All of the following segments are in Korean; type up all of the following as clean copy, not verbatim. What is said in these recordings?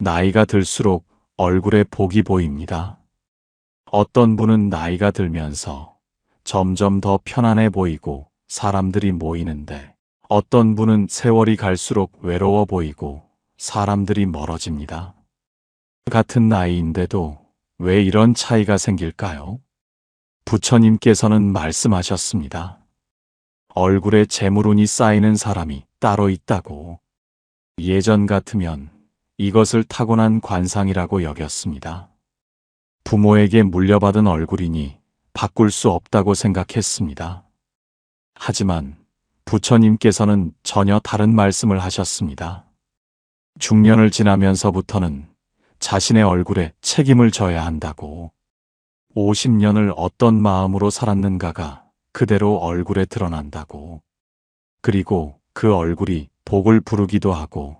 나이가 들수록 얼굴에 복이 보입니다. 어떤 분은 나이가 들면서 점점 더 편안해 보이고 사람들이 모이는데, 어떤 분은 세월이 갈수록 외로워 보이고 사람들이 멀어집니다. 같은 나이인데도 왜 이런 차이가 생길까요? 부처님께서는 말씀하셨습니다. 얼굴에 재물운이 쌓이는 사람이 따로 있다고. 예전 같으면 이것을 타고난 관상이라고 여겼습니다. 부모에게 물려받은 얼굴이니 바꿀 수 없다고 생각했습니다. 하지만 부처님께서는 전혀 다른 말씀을 하셨습니다. 중년을 지나면서부터는 자신의 얼굴에 책임을 져야 한다고. 50년을 어떤 마음으로 살았는가가 그대로 얼굴에 드러난다고. 그리고 그 얼굴이 복을 부르기도 하고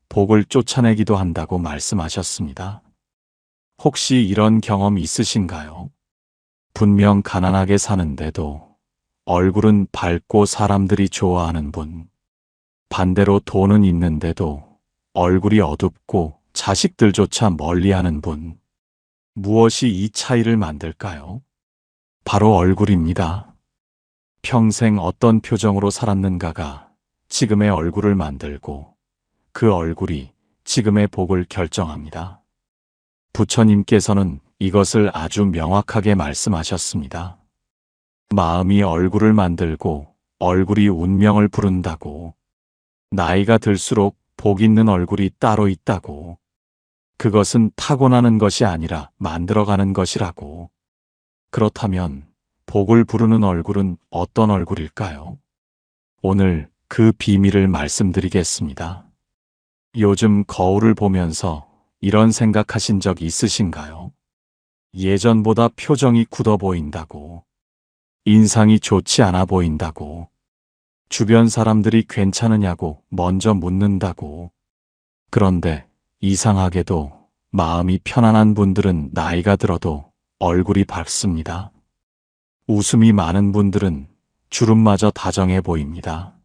복을 쫓아내기도 한다고 말씀하셨습니다. 혹시 이런 경험 있으신가요? 분명 가난하게 사는데도 얼굴은 밝고 사람들이 좋아하는 분. 반대로 돈은 있는데도 얼굴이 어둡고 자식들조차 멀리하는 분. 무엇이 이 차이를 만들까요? 바로 얼굴입니다. 평생 어떤 표정으로 살았는가가 지금의 얼굴을 만들고 그 얼굴이 지금의 복을 결정합니다. 부처님께서는 이것을 아주 명확하게 말씀하셨습니다. 마음이 얼굴을 만들고 얼굴이 운명을 부른다고. 나이가 들수록 복 있는 얼굴이 따로 있다고. 그것은 타고나는 것이 아니라 만들어가는 것이라고. 그렇다면 복을 부르는 얼굴은 어떤 얼굴일까요? 오늘 그 비밀을 말씀드리겠습니다. 요즘 거울을 보면서 이런 생각하신 적 있으신가요? 예전보다 표정이 굳어 보인다고. 인상이 좋지 않아 보인다고. 주변 사람들이 괜찮으냐고 먼저 묻는다고. 그런데 이상하게도 마음이 편안한 분들은 나이가 들어도 얼굴이 밝습니다. 웃음이 많은 분들은 주름마저 다정해 보입니다.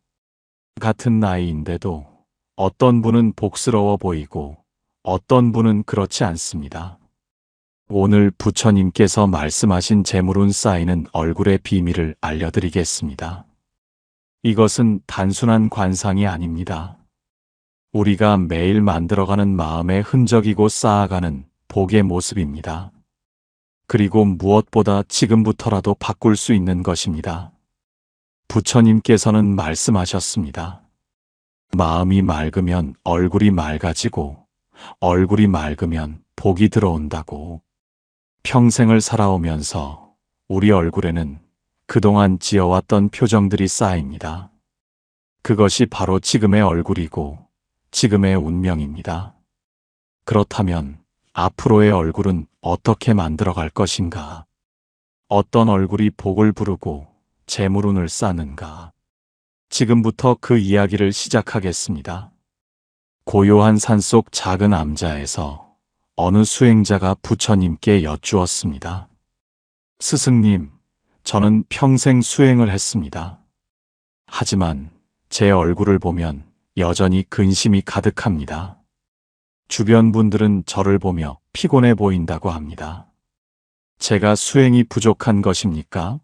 같은 나이인데도 어떤 분은 복스러워 보이고 어떤 분은 그렇지 않습니다. 오늘 부처님께서 말씀하신 재물운 쌓이는 얼굴의 비밀을 알려드리겠습니다. 이것은 단순한 관상이 아닙니다. 우리가 매일 만들어가는 마음의 흔적이고 쌓아가는 복의 모습입니다. 그리고 무엇보다 지금부터라도 바꿀 수 있는 것입니다. 부처님께서는 말씀하셨습니다. 마음이 맑으면 얼굴이 맑아지고 얼굴이 맑으면 복이 들어온다고. 평생을 살아오면서 우리 얼굴에는 그동안 지어왔던 표정들이 쌓입니다. 그것이 바로 지금의 얼굴이고 지금의 운명입니다. 그렇다면 앞으로의 얼굴은 어떻게 만들어갈 것인가? 어떤 얼굴이 복을 부르고 재물운을 쌓는가? 지금부터 그 이야기를 시작하겠습니다. 고요한 산속 작은 암자에서 어느 수행자가 부처님께 여쭈었습니다. 스승님, 저는 평생 수행을 했습니다. 하지만 제 얼굴을 보면 여전히 근심이 가득합니다. 주변 분들은 저를 보며 피곤해 보인다고 합니다. 제가 수행이 부족한 것입니까?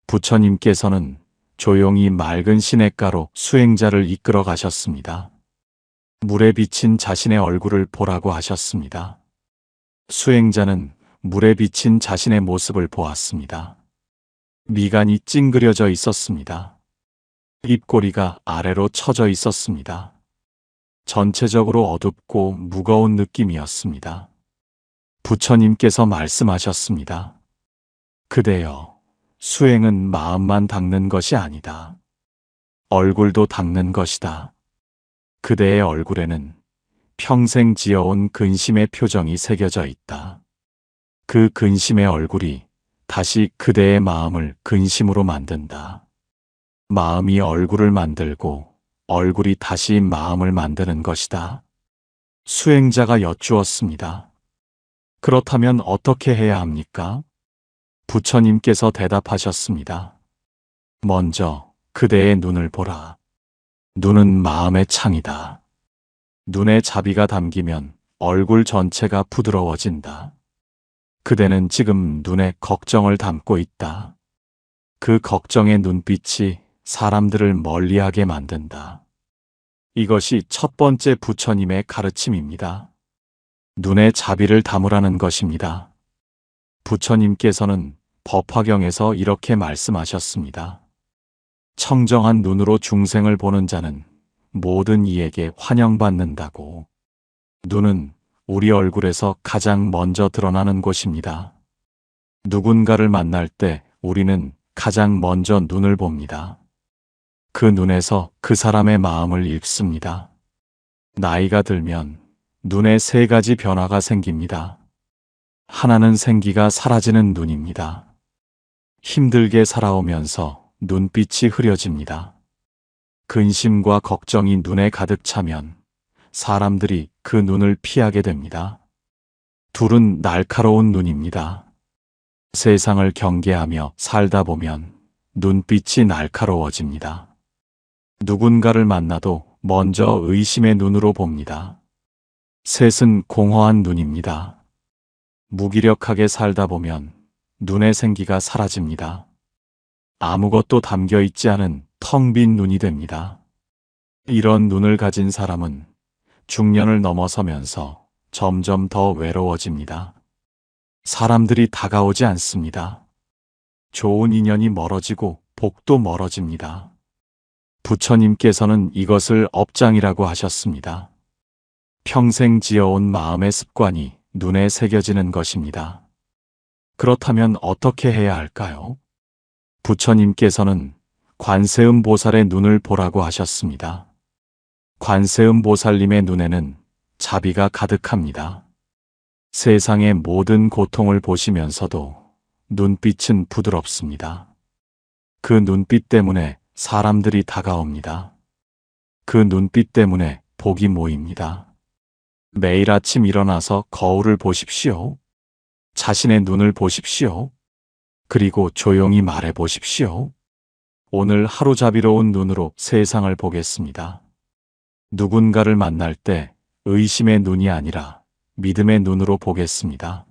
부처님께서는 조용히 맑은 시냇가로 수행자를 이끌어 가셨습니다. 물에 비친 자신의 얼굴을 보라고 하셨습니다. 수행자는 물에 비친 자신의 모습을 보았습니다. 미간이 찡그려져 있었습니다. 입꼬리가 아래로 처져 있었습니다. 전체적으로 어둡고 무거운 느낌이었습니다. 부처님께서 말씀하셨습니다. 그대여, 수행은 마음만 닦는 것이 아니다. 얼굴도 닦는 것이다. 그대의 얼굴에는 평생 지어온 근심의 표정이 새겨져 있다. 그 근심의 얼굴이 다시 그대의 마음을 근심으로 만든다. 마음이 얼굴을 만들고 얼굴이 다시 마음을 만드는 것이다. 수행자가 여쭈었습니다. 그렇다면 어떻게 해야 합니까? 부처님께서 대답하셨습니다. 먼저 그대의 눈을 보라. 눈은 마음의 창이다. 눈에 자비가 담기면 얼굴 전체가 부드러워진다. 그대는 지금 눈에 걱정을 담고 있다. 그 걱정의 눈빛이 사람들을 멀리하게 만든다. 이것이 첫 번째 부처님의 가르침입니다. 눈에 자비를 담으라는 것입니다. 부처님께서는 법화경에서 이렇게 말씀하셨습니다. 청정한 눈으로 중생을 보는 자는 모든 이에게 환영받는다고. 눈은 우리 얼굴에서 가장 먼저 드러나는 곳입니다. 누군가를 만날 때 우리는 가장 먼저 눈을 봅니다. 그 눈에서 그 사람의 마음을 읽습니다. 나이가 들면 눈에 세 가지 변화가 생깁니다. 하나는 생기가 사라지는 눈입니다. 힘들게 살아오면서 눈빛이 흐려집니다. 근심과 걱정이 눈에 가득 차면 사람들이 그 눈을 피하게 됩니다. 둘은 날카로운 눈입니다. 세상을 경계하며 살다 보면 눈빛이 날카로워집니다. 누군가를 만나도 먼저 의심의 눈으로 봅니다. 셋은 공허한 눈입니다. 무기력하게 살다 보면 눈의 생기가 사라집니다. 아무것도 담겨 있지 않은 텅 빈 눈이 됩니다. 이런 눈을 가진 사람은 중년을 넘어서면서 점점 더 외로워집니다. 사람들이 다가오지 않습니다. 좋은 인연이 멀어지고 복도 멀어집니다. 부처님께서는 이것을 업장이라고 하셨습니다. 평생 지어온 마음의 습관이 눈에 새겨지는 것입니다. 그렇다면 어떻게 해야 할까요? 부처님께서는 관세음 보살의 눈을 보라고 하셨습니다. 관세음 보살님의 눈에는 자비가 가득합니다. 세상의 모든 고통을 보시면서도 눈빛은 부드럽습니다. 그 눈빛 때문에 사람들이 다가옵니다. 그 눈빛 때문에 복이 모입니다. 매일 아침 일어나서 거울을 보십시오. 자신의 눈을 보십시오. 그리고 조용히 말해 보십시오. 오늘 하루 자비로운 눈으로 세상을 보겠습니다. 누군가를 만날 때 의심의 눈이 아니라 믿음의 눈으로 보겠습니다.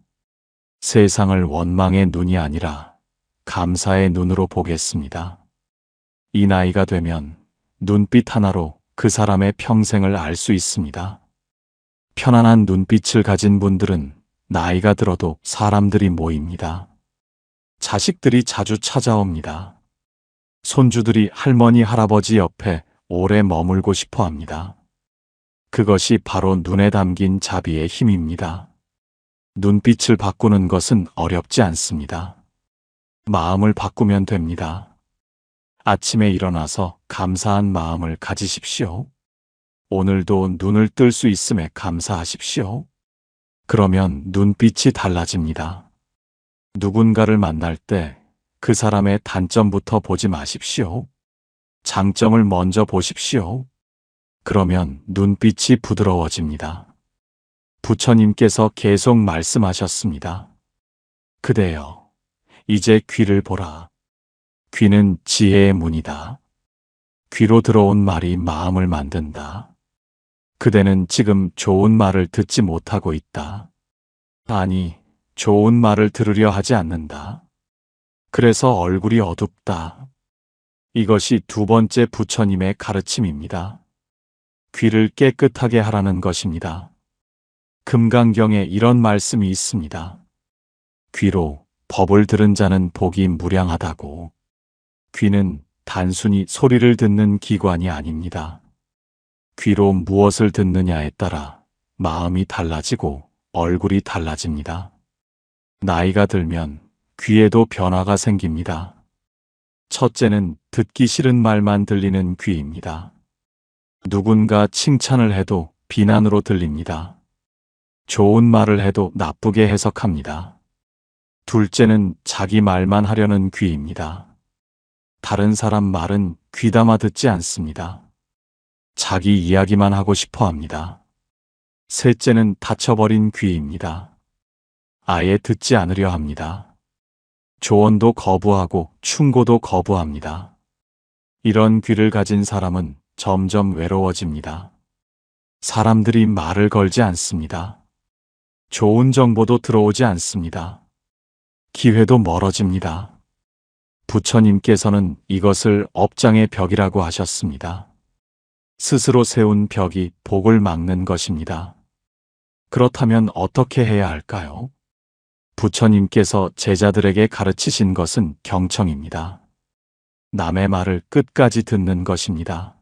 세상을 원망의 눈이 아니라 감사의 눈으로 보겠습니다. 이 나이가 되면 눈빛 하나로 그 사람의 평생을 알 수 있습니다. 편안한 눈빛을 가진 분들은 나이가 들어도 사람들이 모입니다. 자식들이 자주 찾아옵니다. 손주들이 할머니, 할아버지 옆에 오래 머물고 싶어 합니다. 그것이 바로 눈에 담긴 자비의 힘입니다. 눈빛을 바꾸는 것은 어렵지 않습니다. 마음을 바꾸면 됩니다. 아침에 일어나서 감사한 마음을 가지십시오. 오늘도 눈을 뜰 수 있음에 감사하십시오. 그러면 눈빛이 달라집니다. 누군가를 만날 때 그 사람의 단점부터 보지 마십시오. 장점을 먼저 보십시오. 그러면 눈빛이 부드러워집니다. 부처님께서 계속 말씀하셨습니다. 그대여, 이제 귀를 보라. 귀는 지혜의 문이다. 귀로 들어온 말이 마음을 만든다. 그대는 지금 좋은 말을 듣지 못하고 있다. 아니, 좋은 말을 들으려 하지 않는다. 그래서 얼굴이 어둡다. 이것이 두 번째 부처님의 가르침입니다. 귀를 깨끗하게 하라는 것입니다. 금강경에 이런 말씀이 있습니다. 귀로 법을 들은 자는 복이 무량하다고. 귀는 단순히 소리를 듣는 기관이 아닙니다. 귀로 무엇을 듣느냐에 따라 마음이 달라지고 얼굴이 달라집니다. 나이가 들면 귀에도 변화가 생깁니다. 첫째는 듣기 싫은 말만 들리는 귀입니다. 누군가 칭찬을 해도 비난으로 들립니다. 좋은 말을 해도 나쁘게 해석합니다. 둘째는 자기 말만 하려는 귀입니다. 다른 사람 말은 귀담아 듣지 않습니다. 자기 이야기만 하고 싶어 합니다. 셋째는 닫혀버린 귀입니다. 아예 듣지 않으려 합니다. 조언도 거부하고 충고도 거부합니다. 이런 귀를 가진 사람은 점점 외로워집니다. 사람들이 말을 걸지 않습니다. 좋은 정보도 들어오지 않습니다. 기회도 멀어집니다. 부처님께서는 이것을 업장의 벽이라고 하셨습니다. 스스로 세운 벽이 복을 막는 것입니다. 그렇다면 어떻게 해야 할까요? 부처님께서 제자들에게 가르치신 것은 경청입니다. 남의 말을 끝까지 듣는 것입니다.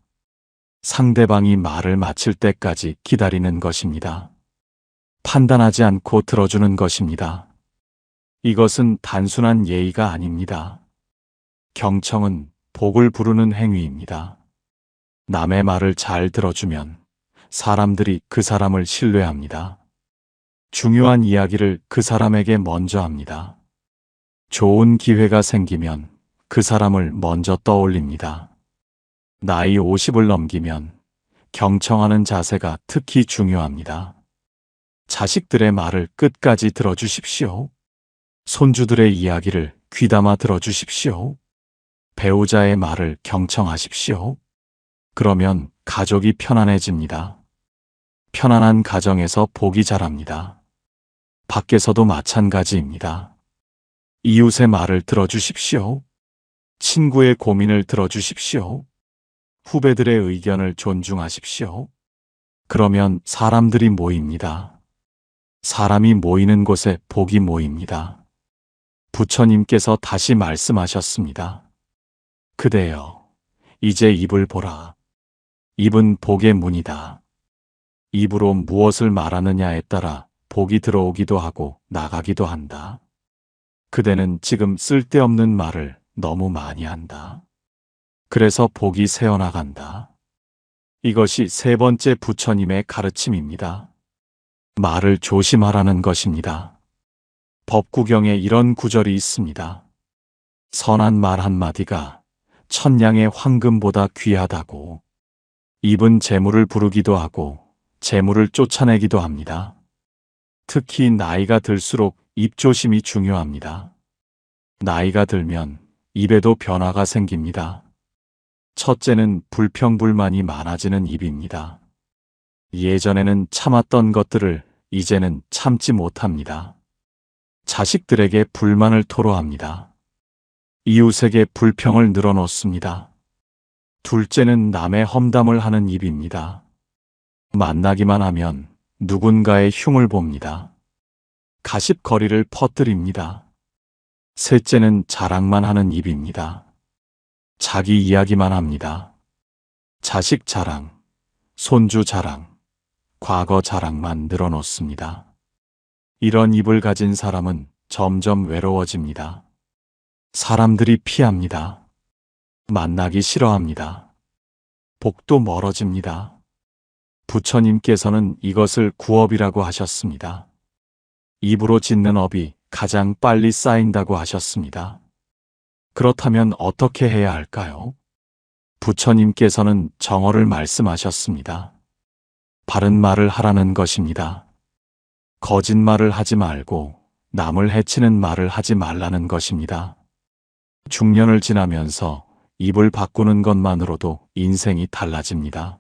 상대방이 말을 마칠 때까지 기다리는 것입니다. 판단하지 않고 들어주는 것입니다. 이것은 단순한 예의가 아닙니다. 경청은 복을 부르는 행위입니다. 남의 말을 잘 들어주면 사람들이 그 사람을 신뢰합니다. 중요한 이야기를 그 사람에게 먼저 합니다. 좋은 기회가 생기면 그 사람을 먼저 떠올립니다. 나이 50을 넘기면 경청하는 자세가 특히 중요합니다. 자식들의 말을 끝까지 들어주십시오. 손주들의 이야기를 귀담아 들어주십시오. 배우자의 말을 경청하십시오. 그러면 가족이 편안해집니다. 편안한 가정에서 복이 자랍니다. 밖에서도 마찬가지입니다. 이웃의 말을 들어주십시오. 친구의 고민을 들어주십시오. 후배들의 의견을 존중하십시오. 그러면 사람들이 모입니다. 사람이 모이는 곳에 복이 모입니다. 부처님께서 다시 말씀하셨습니다. 그대여, 이제 입을 보라. 입은 복의 문이다. 입으로 무엇을 말하느냐에 따라 복이 들어오기도 하고 나가기도 한다. 그대는 지금 쓸데없는 말을 너무 많이 한다. 그래서 복이 새어나간다. 이것이 세 번째 부처님의 가르침입니다. 말을 조심하라는 것입니다. 법구경에 이런 구절이 있습니다. 선한 말 한마디가 천냥의 황금보다 귀하다고. 입은 재물을 부르기도 하고 재물을 쫓아내기도 합니다. 특히 나이가 들수록 입조심이 중요합니다. 나이가 들면 입에도 변화가 생깁니다. 첫째는 불평불만이 많아지는 입입니다. 예전에는 참았던 것들을 이제는 참지 못합니다. 자식들에게 불만을 토로합니다. 이웃에게 불평을 늘어놓습니다. 둘째는 남의 험담을 하는 입입니다. 만나기만 하면 누군가의 흉을 봅니다. 가십거리를 퍼뜨립니다. 셋째는 자랑만 하는 입입니다. 자기 이야기만 합니다. 자식 자랑, 손주 자랑, 과거 자랑만 늘어놓습니다. 이런 입을 가진 사람은 점점 외로워집니다. 사람들이 피합니다. 만나기 싫어합니다. 복도 멀어집니다. 부처님께서는 이것을 구업이라고 하셨습니다. 입으로 짓는 업이 가장 빨리 쌓인다고 하셨습니다. 그렇다면 어떻게 해야 할까요? 부처님께서는 정어를 말씀하셨습니다. 바른 말을 하라는 것입니다. 거짓말을 하지 말고 남을 해치는 말을 하지 말라는 것입니다. 중년을 지나면서 입을 바꾸는 것만으로도 인생이 달라집니다.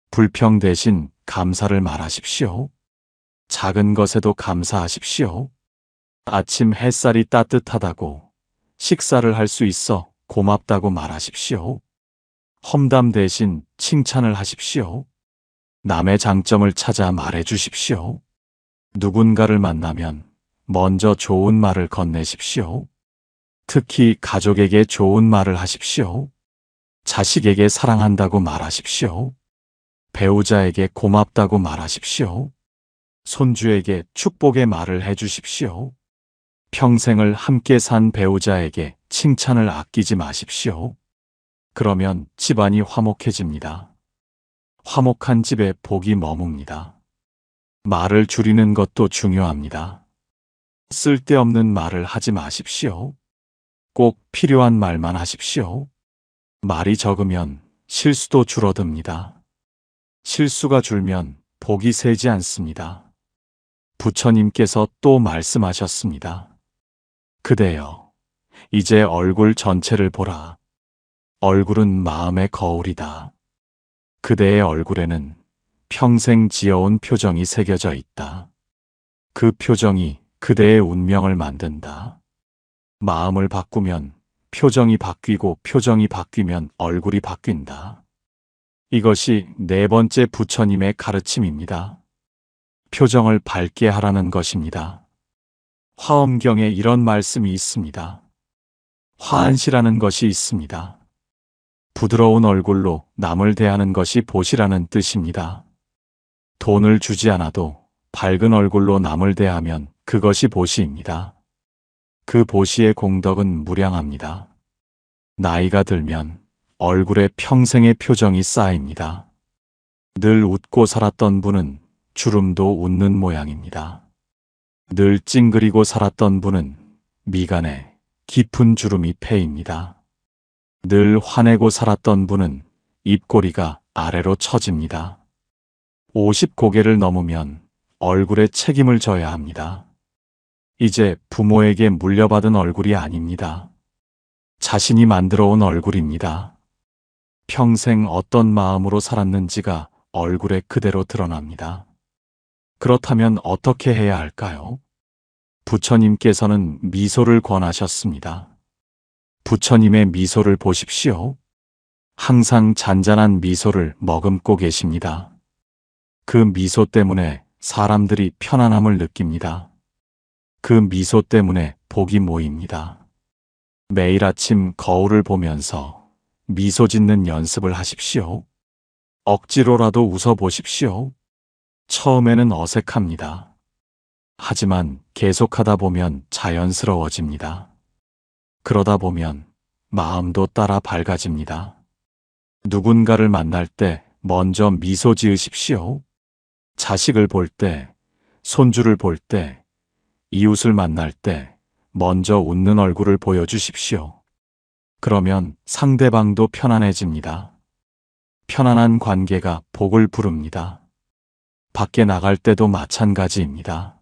불평 대신 감사를 말하십시오. 작은 것에도 감사하십시오. 아침 햇살이 따뜻하다고 식사를 할 수 있어 고맙다고 말하십시오. 험담 대신 칭찬을 하십시오. 남의 장점을 찾아 말해 주십시오. 누군가를 만나면 먼저 좋은 말을 건네십시오. 특히 가족에게 좋은 말을 하십시오. 자식에게 사랑한다고 말하십시오. 배우자에게 고맙다고 말하십시오. 손주에게 축복의 말을 해주십시오. 평생을 함께 산 배우자에게 칭찬을 아끼지 마십시오. 그러면 집안이 화목해집니다. 화목한 집에 복이 머뭅니다. 말을 줄이는 것도 중요합니다. 쓸데없는 말을 하지 마십시오. 꼭 필요한 말만 하십시오. 말이 적으면 실수도 줄어듭니다. 실수가 줄면 복이 새지 않습니다. 부처님께서 또 말씀하셨습니다. 그대여, 이제 얼굴 전체를 보라. 얼굴은 마음의 거울이다. 그대의 얼굴에는 평생 지어온 표정이 새겨져 있다. 그 표정이 그대의 운명을 만든다. 마음을 바꾸면 표정이 바뀌고 표정이 바뀌면 얼굴이 바뀐다. 이것이 네 번째 부처님의 가르침입니다. 표정을 밝게 하라는 것입니다. 화엄경에 이런 말씀이 있습니다. 화한시라는 것이 있습니다. 부드러운 얼굴로 남을 대하는 것이 보시라는 뜻입니다. 돈을 주지 않아도 밝은 얼굴로 남을 대하면 그것이 보시입니다. 그 보시의 공덕은 무량합니다. 나이가 들면 얼굴에 평생의 표정이 쌓입니다. 늘 웃고 살았던 분은 주름도 웃는 모양입니다. 늘 찡그리고 살았던 분은 미간에 깊은 주름이 패입니다. 늘 화내고 살았던 분은 입꼬리가 아래로 처집니다. 50고개를 넘으면 얼굴에 책임을 져야 합니다. 이제 부모에게 물려받은 얼굴이 아닙니다. 자신이 만들어 온 얼굴입니다. 평생 어떤 마음으로 살았는지가 얼굴에 그대로 드러납니다. 그렇다면 어떻게 해야 할까요? 부처님께서는 미소를 권하셨습니다. 부처님의 미소를 보십시오. 항상 잔잔한 미소를 머금고 계십니다. 그 미소 때문에 사람들이 편안함을 느낍니다. 그 미소 때문에 복이 모입니다. 매일 아침 거울을 보면서 미소 짓는 연습을 하십시오. 억지로라도 웃어보십시오. 처음에는 어색합니다. 하지만 계속하다 보면 자연스러워집니다. 그러다 보면 마음도 따라 밝아집니다. 누군가를 만날 때 먼저 미소 지으십시오. 자식을 볼 때, 손주를 볼 때, 이웃을 만날 때 먼저 웃는 얼굴을 보여주십시오. 그러면 상대방도 편안해집니다. 편안한 관계가 복을 부릅니다. 밖에 나갈 때도 마찬가지입니다.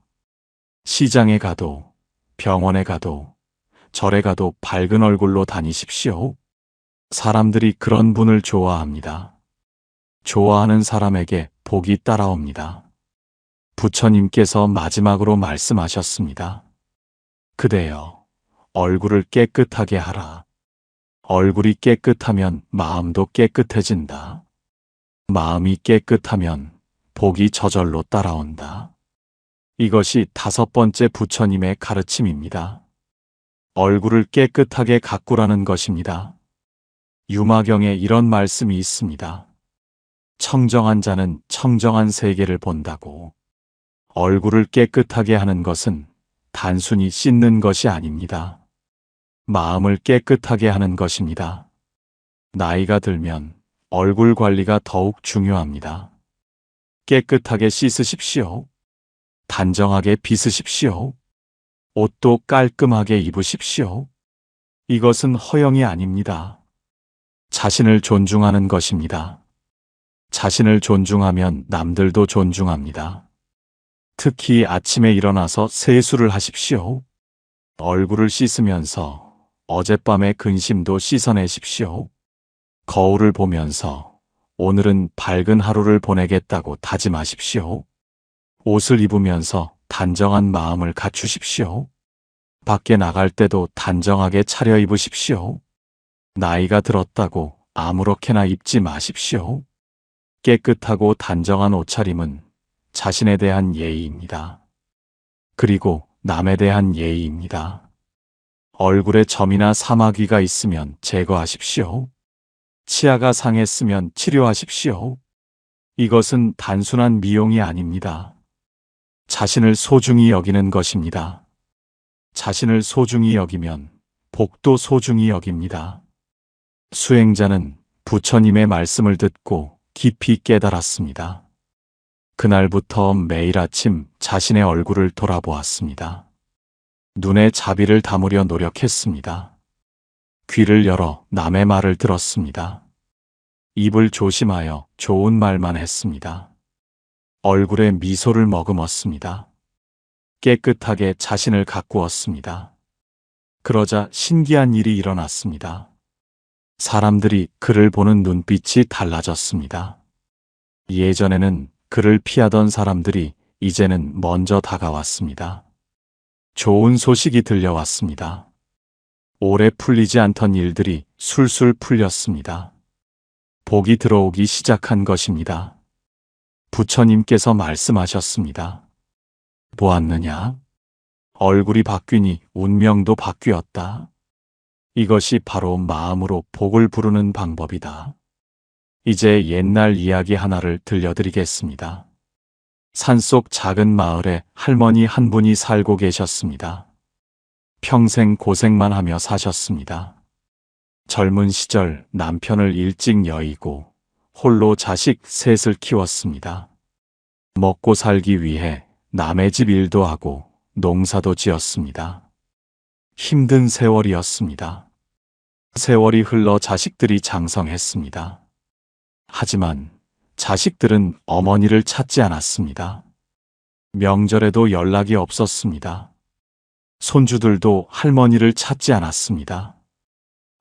시장에 가도, 병원에 가도, 절에 가도 밝은 얼굴로 다니십시오. 사람들이 그런 분을 좋아합니다. 좋아하는 사람에게 복이 따라옵니다. 부처님께서 마지막으로 말씀하셨습니다. 그대여, 얼굴을 깨끗하게 하라. 얼굴이 깨끗하면 마음도 깨끗해진다. 마음이 깨끗하면 복이 저절로 따라온다. 이것이 5번째 부처님의 가르침입니다. 얼굴을 깨끗하게 가꾸라는 것입니다. 유마경에 이런 말씀이 있습니다. 청정한 자는 청정한 세계를 본다고. 얼굴을 깨끗하게 하는 것은 단순히 씻는 것이 아닙니다. 마음을 깨끗하게 하는 것입니다. 나이가 들면 얼굴 관리가 더욱 중요합니다. 깨끗하게 씻으십시오. 단정하게 빗으십시오. 옷도 깔끔하게 입으십시오. 이것은 허영이 아닙니다. 자신을 존중하는 것입니다. 자신을 존중하면 남들도 존중합니다. 특히 아침에 일어나서 세수를 하십시오. 얼굴을 씻으면서 어젯밤의 근심도 씻어내십시오. 거울을 보면서 오늘은 밝은 하루를 보내겠다고 다짐하십시오. 옷을 입으면서 단정한 마음을 갖추십시오. 밖에 나갈 때도 단정하게 차려입으십시오. 나이가 들었다고 아무렇게나 입지 마십시오. 깨끗하고 단정한 옷차림은 자신에 대한 예의입니다. 그리고 남에 대한 예의입니다. 얼굴에 점이나 사마귀가 있으면 제거하십시오. 치아가 상했으면 치료하십시오. 이것은 단순한 미용이 아닙니다. 자신을 소중히 여기는 것입니다. 자신을 소중히 여기면 복도 소중히 여깁니다. 수행자는 부처님의 말씀을 듣고 깊이 깨달았습니다. 그날부터 매일 아침 자신의 얼굴을 돌아보았습니다. 눈에 자비를 담으려 노력했습니다. 귀를 열어 남의 말을 들었습니다. 입을 조심하여 좋은 말만 했습니다. 얼굴에 미소를 머금었습니다. 깨끗하게 자신을 가꾸었습니다. 그러자 신기한 일이 일어났습니다. 사람들이 그를 보는 눈빛이 달라졌습니다. 예전에는 그를 피하던 사람들이 이제는 먼저 다가왔습니다. 좋은 소식이 들려왔습니다. 오래 풀리지 않던 일들이 술술 풀렸습니다. 복이 들어오기 시작한 것입니다. 부처님께서 말씀하셨습니다. 보았느냐? 얼굴이 바뀌니 운명도 바뀌었다. 이것이 바로 마음으로 복을 부르는 방법이다. 이제 옛날 이야기 하나를 들려드리겠습니다. 산속 작은 마을에 할머니 한 분이 살고 계셨습니다. 평생 고생만 하며 사셨습니다. 젊은 시절 남편을 일찍 여의고 홀로 자식 셋을 키웠습니다. 먹고 살기 위해 남의 집 일도 하고 농사도 지었습니다. 힘든 세월이었습니다. 세월이 흘러 자식들이 장성했습니다. 하지만 자식들은 어머니를 찾지 않았습니다. 명절에도 연락이 없었습니다. 손주들도 할머니를 찾지 않았습니다.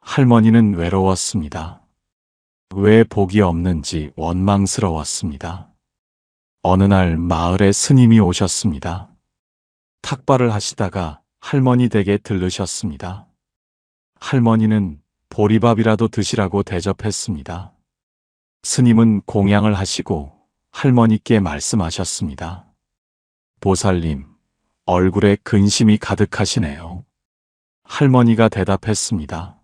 할머니는 외로웠습니다. 왜 복이 없는지 원망스러웠습니다. 어느 날 마을에 스님이 오셨습니다. 탁발을 하시다가 할머니 댁에 들르셨습니다. 할머니는 보리밥이라도 드시라고 대접했습니다. 스님은 공양을 하시고 할머니께 말씀하셨습니다. 보살님, 얼굴에 근심이 가득하시네요. 할머니가 대답했습니다.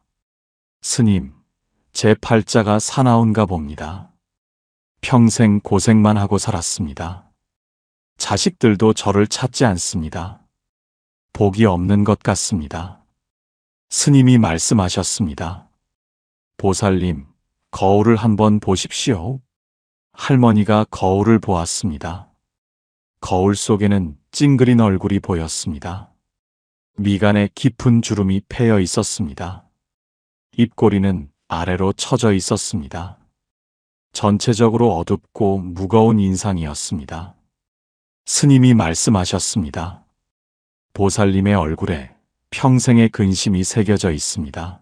스님, 제 팔자가 사나운가 봅니다. 평생 고생만 하고 살았습니다. 자식들도 저를 찾지 않습니다. 복이 없는 것 같습니다. 스님이 말씀하셨습니다. 보살님, 거울을 한번 보십시오. 할머니가 거울을 보았습니다. 거울 속에는 찡그린 얼굴이 보였습니다. 미간에 깊은 주름이 패여 있었습니다. 입꼬리는 아래로 처져 있었습니다. 전체적으로 어둡고 무거운 인상이었습니다. 스님이 말씀하셨습니다. 보살님의 얼굴에 평생의 근심이 새겨져 있습니다.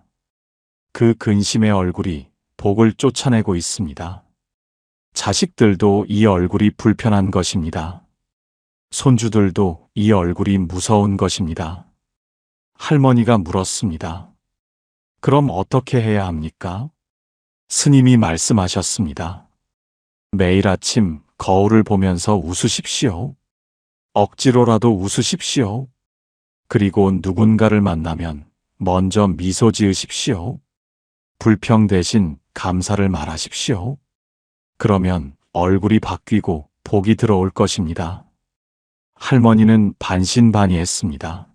그 근심의 얼굴이 복을 쫓아내고 있습니다. 자식들도 이 얼굴이 불편한 것입니다. 손주들도 이 얼굴이 무서운 것입니다. 할머니가 물었습니다. 그럼 어떻게 해야 합니까? 스님이 말씀하셨습니다. 매일 아침 거울을 보면서 웃으십시오. 억지로라도 웃으십시오. 그리고 누군가를 만나면 먼저 미소 지으십시오. 불평 대신 감사를 말하십시오. 그러면 얼굴이 바뀌고 복이 들어올 것입니다. 할머니는 반신반의했습니다.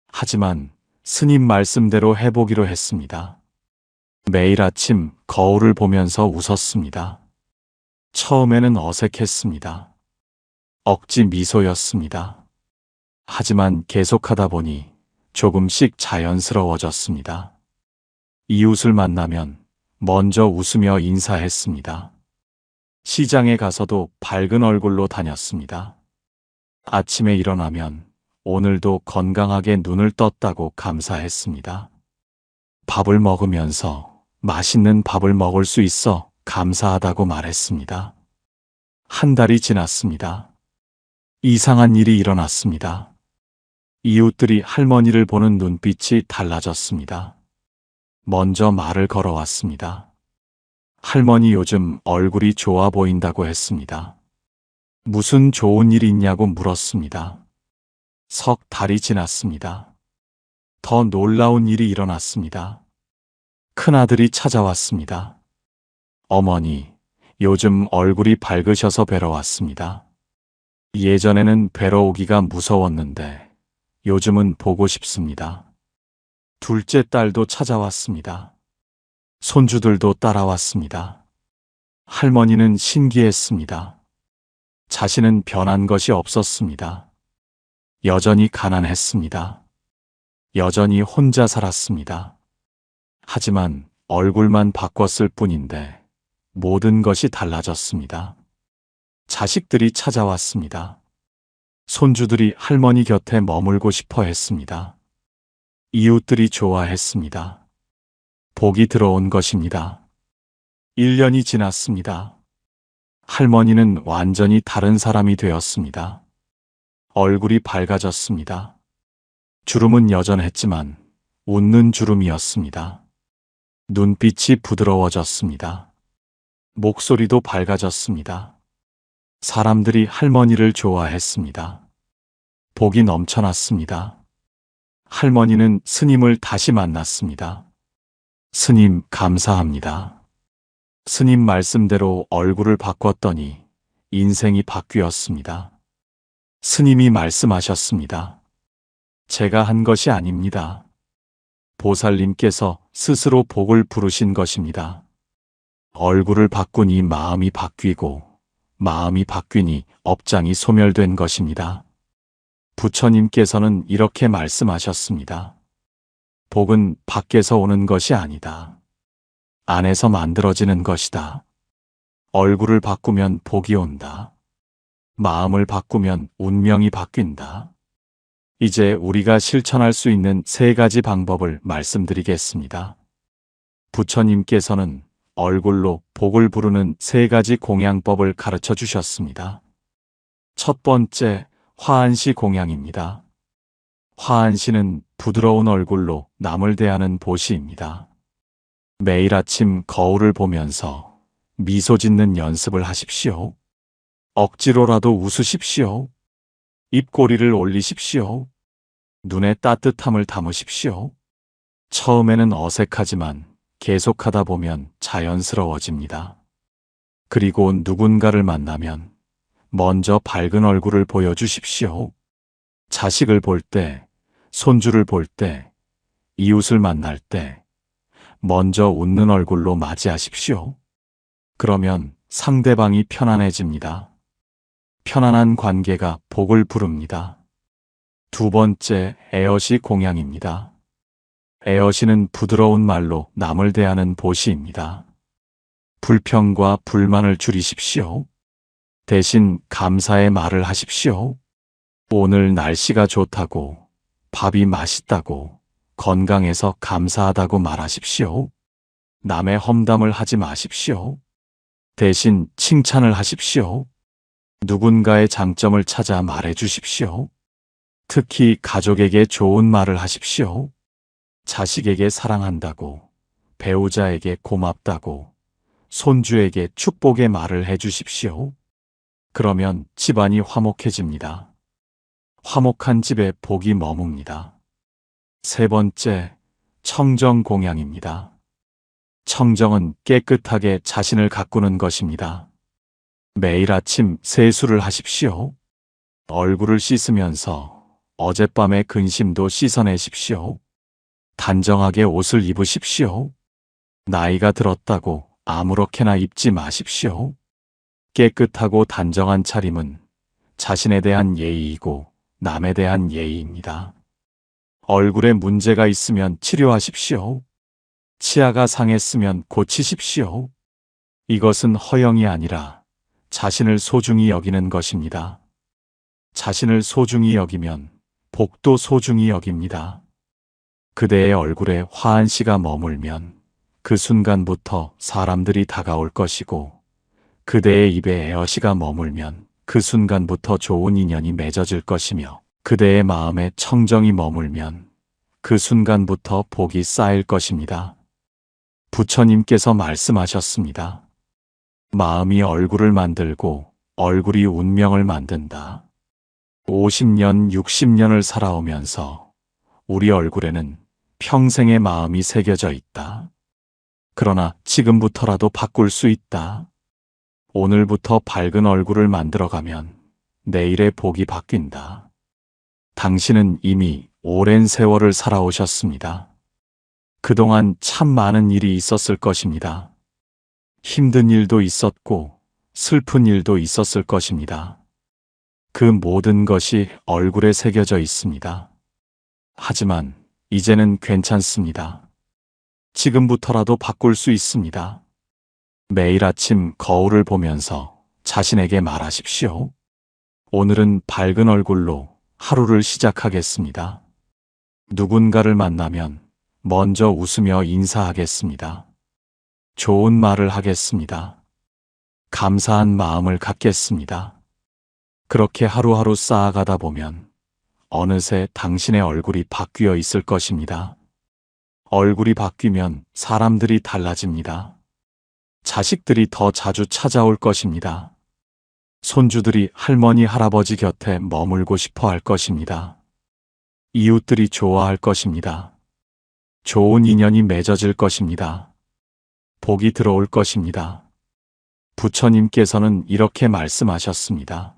하지만 스님 말씀대로 해보기로 했습니다. 매일 아침 거울을 보면서 웃었습니다. 처음에는 어색했습니다. 억지 미소였습니다. 하지만 계속하다 보니 조금씩 자연스러워졌습니다. 이웃을 만나면 먼저 웃으며 인사했습니다. 시장에 가서도 밝은 얼굴로 다녔습니다. 아침에 일어나면 오늘도 건강하게 눈을 떴다고 감사했습니다. 밥을 먹으면서 맛있는 밥을 먹을 수 있어 감사하다고 말했습니다. 한 달이 지났습니다. 이상한 일이 일어났습니다. 이웃들이 할머니를 보는 눈빛이 달라졌습니다. 먼저 말을 걸어왔습니다. 할머니 요즘 얼굴이 좋아 보인다고 했습니다. 무슨 좋은 일 있냐고 물었습니다. 석 달이 지났습니다. 더 놀라운 일이 일어났습니다. 큰아들이 찾아왔습니다. 어머니, 요즘 얼굴이 밝으셔서 뵈러 왔습니다. 예전에는 뵈러 오기가 무서웠는데 요즘은 보고 싶습니다. 둘째 딸도 찾아왔습니다. 손주들도 따라왔습니다. 할머니는 신기했습니다. 자신은 변한 것이 없었습니다. 여전히 가난했습니다. 여전히 혼자 살았습니다. 하지만 얼굴만 바꿨을 뿐인데 모든 것이 달라졌습니다. 자식들이 찾아왔습니다. 손주들이 할머니 곁에 머물고 싶어 했습니다. 이웃들이 좋아했습니다. 복이 들어온 것입니다. 1년이 지났습니다. 할머니는 완전히 다른 사람이 되었습니다. 얼굴이 밝아졌습니다. 주름은 여전했지만 웃는 주름이었습니다. 눈빛이 부드러워졌습니다. 목소리도 밝아졌습니다. 사람들이 할머니를 좋아했습니다. 복이 넘쳐났습니다. 할머니는 스님을 다시 만났습니다. 스님, 감사합니다. 스님 말씀대로 얼굴을 바꿨더니 인생이 바뀌었습니다. 스님이 말씀하셨습니다. 제가 한 것이 아닙니다. 보살님께서 스스로 복을 부르신 것입니다. 얼굴을 바꾸니 마음이 바뀌고 마음이 바뀌니 업장이 소멸된 것입니다. 부처님께서는 이렇게 말씀하셨습니다. 복은 밖에서 오는 것이 아니다. 안에서 만들어지는 것이다. 얼굴을 바꾸면 복이 온다. 마음을 바꾸면 운명이 바뀐다. 이제 우리가 실천할 수 있는 3가지 방법을 말씀드리겠습니다. 부처님께서는 얼굴로 복을 부르는 3가지 공양법을 가르쳐 주셨습니다. 첫 번째, 화한시 공양입니다. 화한시는 부드러운 얼굴로 남을 대하는 보시입니다. 매일 아침 거울을 보면서 미소 짓는 연습을 하십시오. 억지로라도 웃으십시오. 입꼬리를 올리십시오. 눈에 따뜻함을 담으십시오. 처음에는 어색하지만 계속하다 보면 자연스러워집니다. 그리고 누군가를 만나면 먼저 밝은 얼굴을 보여주십시오. 자식을 볼 때, 손주를 볼 때, 이웃을 만날 때 먼저 웃는 얼굴로 맞이하십시오. 그러면 상대방이 편안해집니다. 편안한 관계가 복을 부릅니다. 두 번째, 에어시 공양입니다. 에어시는 부드러운 말로 남을 대하는 보시입니다. 불평과 불만을 줄이십시오. 대신 감사의 말을 하십시오. 오늘 날씨가 좋다고, 밥이 맛있다고, 건강해서 감사하다고 말하십시오. 남의 험담을 하지 마십시오. 대신 칭찬을 하십시오. 누군가의 장점을 찾아 말해 주십시오. 특히 가족에게 좋은 말을 하십시오. 자식에게 사랑한다고, 배우자에게 고맙다고, 손주에게 축복의 말을 해 주십시오. 그러면 집안이 화목해집니다. 화목한 집에 복이 머뭅니다. 세 번째, 청정 공양입니다. 청정은 깨끗하게 자신을 가꾸는 것입니다. 매일 아침 세수를 하십시오. 얼굴을 씻으면서 어젯밤의 근심도 씻어내십시오. 단정하게 옷을 입으십시오. 나이가 들었다고 아무렇게나 입지 마십시오. 깨끗하고 단정한 차림은 자신에 대한 예의이고 남에 대한 예의입니다. 얼굴에 문제가 있으면 치료하십시오. 치아가 상했으면 고치십시오. 이것은 허영이 아니라 자신을 소중히 여기는 것입니다. 자신을 소중히 여기면 복도 소중히 여깁니다. 그대의 얼굴에 화한시가 머물면 그 순간부터 사람들이 다가올 것이고, 그대의 입에 에어시가 머물면 그 순간부터 좋은 인연이 맺어질 것이며, 그대의 마음에 청정이 머물면 그 순간부터 복이 쌓일 것입니다. 부처님께서 말씀하셨습니다. 마음이 얼굴을 만들고 얼굴이 운명을 만든다. 50년, 60년을 살아오면서 우리 얼굴에는 평생의 마음이 새겨져 있다. 그러나 지금부터라도 바꿀 수 있다. 오늘부터 밝은 얼굴을 만들어가면 내일의 복이 바뀐다. 당신은 이미 오랜 세월을 살아오셨습니다. 그동안 참 많은 일이 있었을 것입니다. 힘든 일도 있었고 슬픈 일도 있었을 것입니다. 그 모든 것이 얼굴에 새겨져 있습니다. 하지만 이제는 괜찮습니다. 지금부터라도 바꿀 수 있습니다. 매일 아침 거울을 보면서 자신에게 말하십시오. 오늘은 밝은 얼굴로 하루를 시작하겠습니다. 누군가를 만나면 먼저 웃으며 인사하겠습니다. 좋은 말을 하겠습니다. 감사한 마음을 갖겠습니다. 그렇게 하루하루 쌓아가다 보면 어느새 당신의 얼굴이 바뀌어 있을 것입니다. 얼굴이 바뀌면 사람들이 달라집니다. 자식들이 더 자주 찾아올 것입니다. 손주들이 할머니, 할아버지 곁에 머물고 싶어 할 것입니다. 이웃들이 좋아할 것입니다. 좋은 인연이 맺어질 것입니다. 복이 들어올 것입니다. 부처님께서는 이렇게 말씀하셨습니다.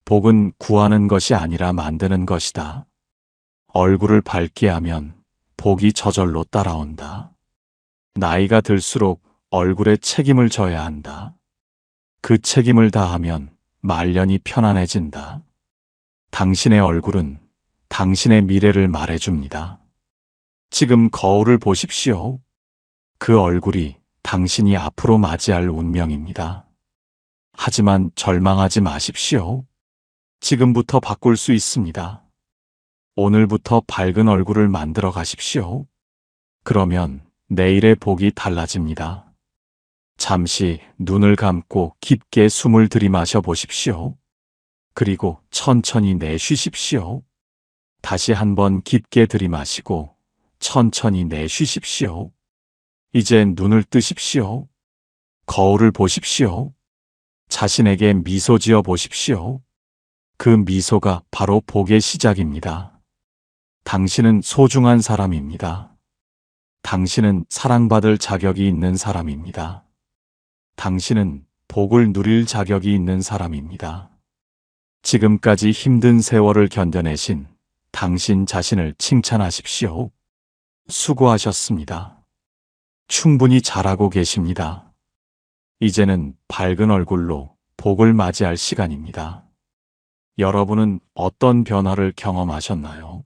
복은 구하는 것이 아니라 만드는 것이다. 얼굴을 밝게 하면 복이 저절로 따라온다. 나이가 들수록 얼굴에 책임을 져야 한다. 그 책임을 다하면 말년이 편안해진다. 당신의 얼굴은 당신의 미래를 말해줍니다. 지금 거울을 보십시오. 그 얼굴이 당신이 앞으로 맞이할 운명입니다. 하지만 절망하지 마십시오. 지금부터 바꿀 수 있습니다. 오늘부터 밝은 얼굴을 만들어 가십시오. 그러면 내일의 복이 달라집니다. 잠시 눈을 감고 깊게 숨을 들이마셔 보십시오. 그리고 천천히 내쉬십시오. 다시 한번 깊게 들이마시고 천천히 내쉬십시오. 이제 눈을 뜨십시오. 거울을 보십시오. 자신에게 미소 지어 보십시오. 그 미소가 바로 복의 시작입니다. 당신은 소중한 사람입니다. 당신은 사랑받을 자격이 있는 사람입니다. 당신은 복을 누릴 자격이 있는 사람입니다. 지금까지 힘든 세월을 견뎌내신 당신 자신을 칭찬하십시오. 수고하셨습니다. 충분히 잘하고 계십니다. 이제는 밝은 얼굴로 복을 맞이할 시간입니다. 여러분은 어떤 변화를 경험하셨나요?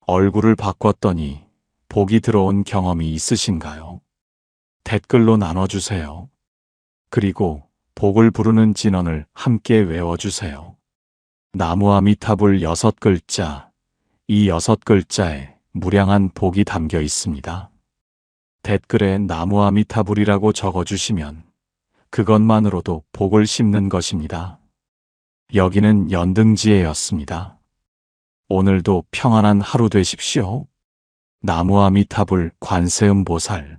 얼굴을 바꿨더니 복이 들어온 경험이 있으신가요? 댓글로 나눠주세요. 그리고 복을 부르는 진언을 함께 외워주세요. 나무 아미타불 6글자, 이 6글자에 무량한 복이 담겨 있습니다. 댓글에 나무 아미타불이라고 적어주시면 그것만으로도 복을 심는 것입니다. 여기는 연등지혜였습니다. 오늘도 평안한 하루 되십시오. 나무 아미타불 관세음보살